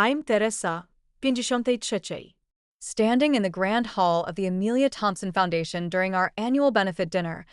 I'm Teresa, 53. Standing in the grand hall of the Amelia Thompson Foundation during our annual benefit dinner,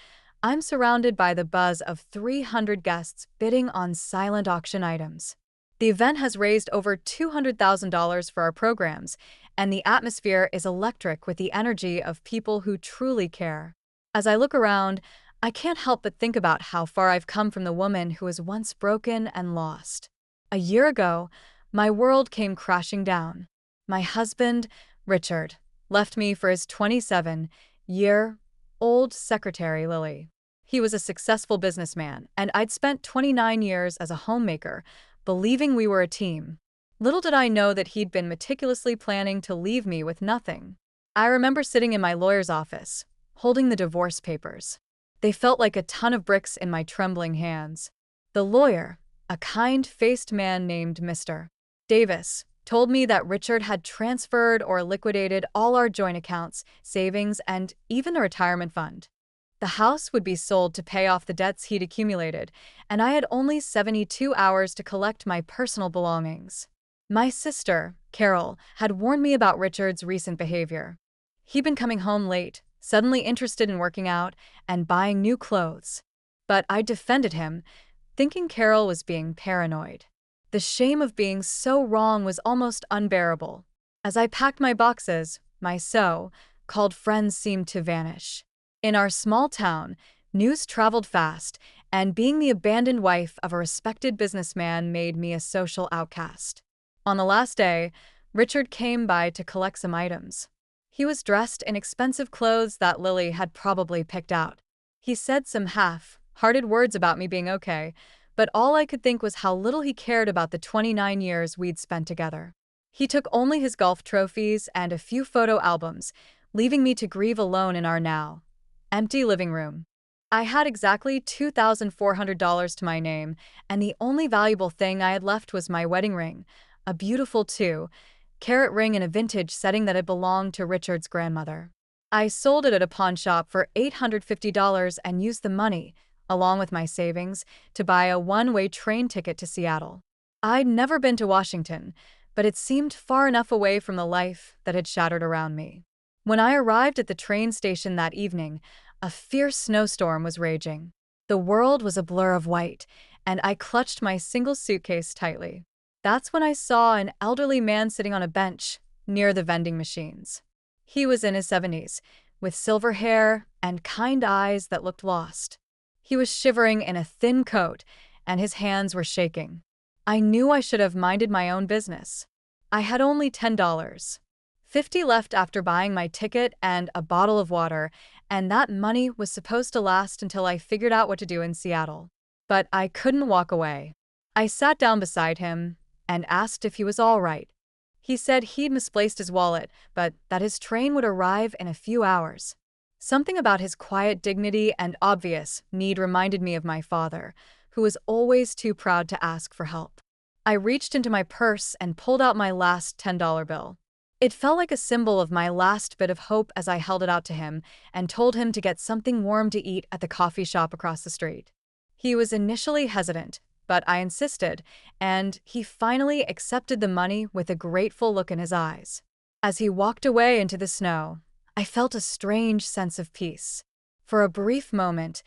I'm surrounded by the buzz of 300 guests bidding on silent auction items. The event has raised over $200,000 for our programs, and the atmosphere is electric with the energy of people who truly care. As I look around, I can't help but think about how far I've come from the woman who was once broken and lost. A year ago, my world came crashing down. My husband, Richard, left me for his 27-year-old secretary, Lily. He was a successful businessman, and I'd spent 29 years as a homemaker, believing we were a team. Little did I know that he'd been meticulously planning to leave me with nothing. I remember sitting in my lawyer's office, holding the divorce papers. They felt like a ton of bricks in my trembling hands. The lawyer, a kind-faced man named Mr. Davis, told me that Richard had transferred or liquidated all our joint accounts, savings, and even the retirement fund. The house would be sold to pay off the debts he'd accumulated, and I had only 72 hours to collect my personal belongings. My sister, Carol, had warned me about Richard's recent behavior. He'd been coming home late, suddenly interested in working out and buying new clothes. But I defended him, thinking Carol was being paranoid. The shame of being so wrong was almost unbearable. As I packed my boxes, my so-called friends seemed to vanish. In our small town, news traveled fast, and being the abandoned wife of a respected businessman made me a social outcast. On the last day, Richard came by to collect some items. He was dressed in expensive clothes that Lily had probably picked out. He said some half-hearted words about me being okay, but all I could think was how little he cared about the 29 years we'd spent together. He took only his golf trophies and a few photo albums, leaving me to grieve alone in our now empty living room. I had exactly $2,400 to my name, and the only valuable thing I had left was my wedding ring, a beautiful 2-carat ring in a vintage setting that had belonged to Richard's grandmother. I sold it at a pawn shop for $850 and used the money, along with my savings, to buy a one-way train ticket to Seattle. I'd never been to Washington, but it seemed far enough away from the life that had shattered around me. When I arrived at the train station that evening, a fierce snowstorm was raging. The world was a blur of white, and I clutched my single suitcase tightly. That's when I saw an elderly man sitting on a bench near the vending machines. He was in his 70s, with silver hair and kind eyes that looked lost. He was shivering in a thin coat, and his hands were shaking. I knew I should have minded my own business. I had only $10.50 left after buying my ticket and a bottle of water, and that money was supposed to last until I figured out what to do in Seattle. But I couldn't walk away. I sat down beside him and asked if he was all right. He said he'd misplaced his wallet, but that his train would arrive in a few hours. Something about his quiet dignity and obvious need reminded me of my father, who was always too proud to ask for help. I reached into my purse and pulled out my last $10 bill. It felt like a symbol of my last bit of hope as I held it out to him and told him to get something warm to eat at the coffee shop across the street. He was initially hesitant, but I insisted, and he finally accepted the money with a grateful look in his eyes. As he walked away into the snow, I felt a strange sense of peace. For a brief moment,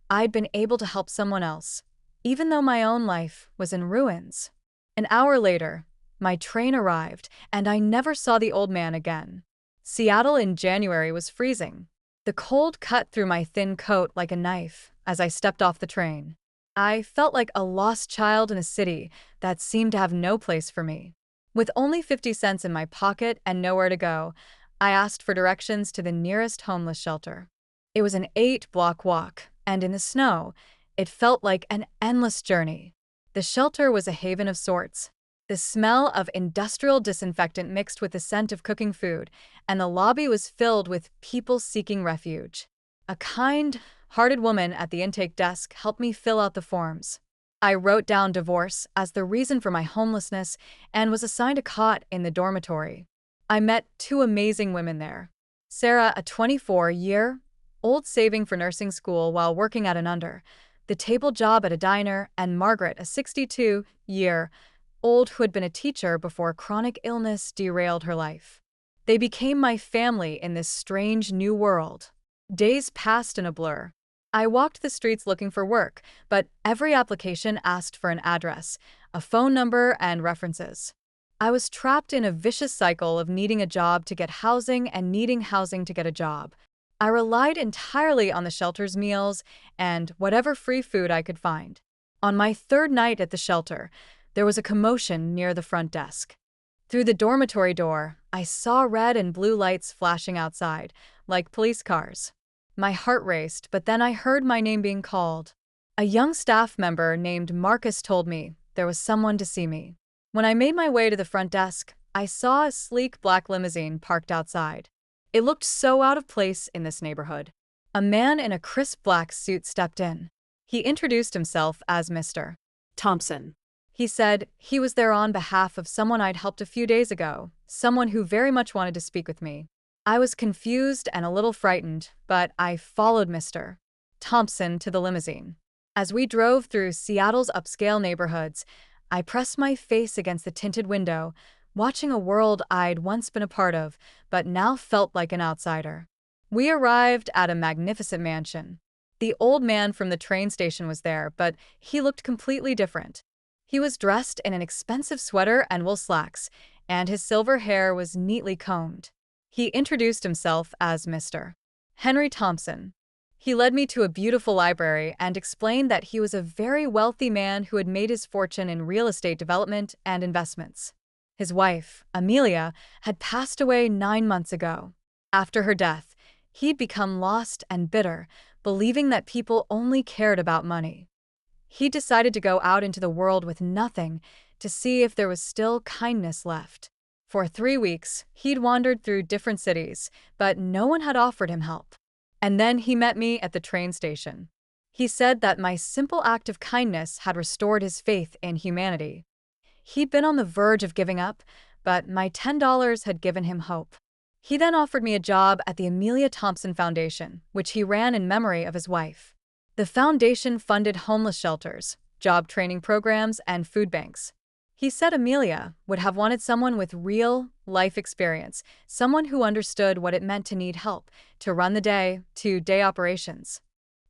I'd been able to help someone else, even though my own life was in ruins. An hour later, my train arrived, and I never saw the old man again. Seattle in January was freezing. The cold cut through my thin coat like a knife as I stepped off the train. I felt like a lost child in a city that seemed to have no place for me. With only 50 cents in my pocket and nowhere to go, I asked for directions to the nearest homeless shelter. It was an 8-block walk, and in the snow, it felt like an endless journey. The shelter was a haven of sorts. The smell of industrial disinfectant mixed with the scent of cooking food, and the lobby was filled with people seeking refuge. A kind-hearted woman at the intake desk helped me fill out the forms. I wrote down divorce as the reason for my homelessness and was assigned a cot in the dormitory. I met 2 amazing women there. Sarah, a 24-year-old saving for nursing school while working at an under-the-table job at a diner, and Margaret, a 62-year-old old who had been a teacher before chronic illness derailed her life. They became my family in this strange new world. Days passed in a blur. I walked the streets looking for work, but every application asked for an address, a phone number, and references. I was trapped in a vicious cycle of needing a job to get housing and needing housing to get a job. I relied entirely on the shelter's meals and whatever free food I could find. On my third night at the shelter, there was a commotion near the front desk. Through the dormitory door, I saw red and blue lights flashing outside, like police cars. My heart raced, but then I heard my name being called. A young staff member named Marcus told me there was someone to see me. When I made my way to the front desk, I saw a sleek black limousine parked outside. It looked so out of place in this neighborhood. A man in a crisp black suit stepped in. He introduced himself as Mr. Thompson. He said he was there on behalf of someone I'd helped a few days ago, someone who very much wanted to speak with me. I was confused and a little frightened, but I followed Mr. Thompson to the limousine. As we drove through Seattle's upscale neighborhoods, I pressed my face against the tinted window, watching a world I'd once been a part of, but now felt like an outsider. We arrived at a magnificent mansion. The old man from the train station was there, but he looked completely different. He was dressed in an expensive sweater and wool slacks, and his silver hair was neatly combed. He introduced himself as Mr. Henry Thompson. He led me to a beautiful library and explained that he was a very wealthy man who had made his fortune in real estate development and investments. His wife, Amelia, had passed away 9 months ago. After her death, he'd become lost and bitter, believing that people only cared about money. He decided to go out into the world with nothing to see if there was still kindness left. For 3 weeks, he'd wandered through different cities, but no one had offered him help. And then he met me at the train station. He said that my simple act of kindness had restored his faith in humanity. He'd been on the verge of giving up, but my $10 had given him hope. He then offered me a job at the Amelia Thompson Foundation, which he ran in memory of his wife. The foundation funded homeless shelters, job training programs, and food banks. He said Amelia would have wanted someone with real life experience, someone who understood what it meant to need help, to run the day-to-day operations.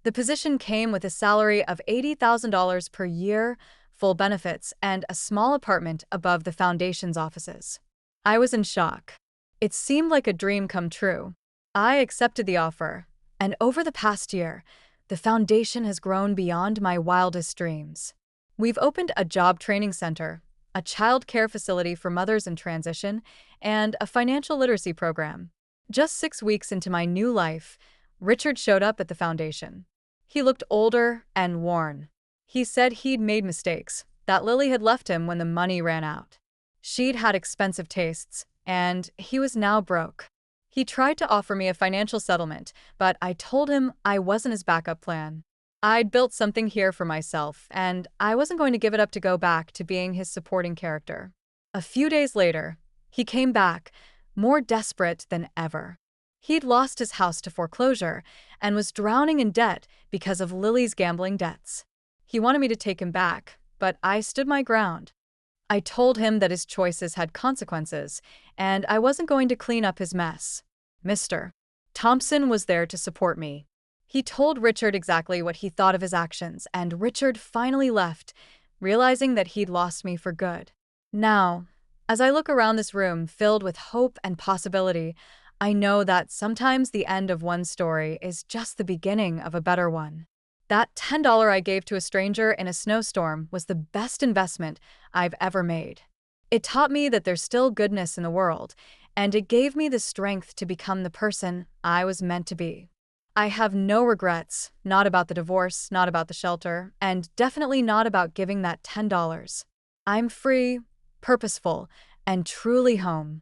The position came with a salary of $80,000 per year, full benefits, and a small apartment above the foundation's offices. I was in shock. It seemed like a dream come true. I accepted the offer, and over the past year, the foundation has grown beyond my wildest dreams. We've opened a job training center, a child care facility for mothers in transition, and a financial literacy program. Just 6 weeks into my new life, Richard showed up at the foundation. He looked older and worn. He said he'd made mistakes, that Lily had left him when the money ran out. She'd had expensive tastes, and he was now broke. He tried to offer me a financial settlement, but I told him I wasn't his backup plan. I'd built something here for myself, and I wasn't going to give it up to go back to being his supporting character. A few days later, he came back, more desperate than ever. He'd lost his house to foreclosure and was drowning in debt because of Lily's gambling debts. He wanted me to take him back, but I stood my ground. I told him that his choices had consequences, and I wasn't going to clean up his mess. Mr. Thompson was there to support me. He told Richard exactly what he thought of his actions, and Richard finally left, realizing that he'd lost me for good. Now, as I look around this room filled with hope and possibility, I know that sometimes the end of one story is just the beginning of a better one. That $10 I gave to a stranger in a snowstorm was the best investment I've ever made. It taught me that there's still goodness in the world, and it gave me the strength to become the person I was meant to be. I have no regrets, not about the divorce, not about the shelter, and definitely not about giving that $10. I'm free, purposeful, and truly home.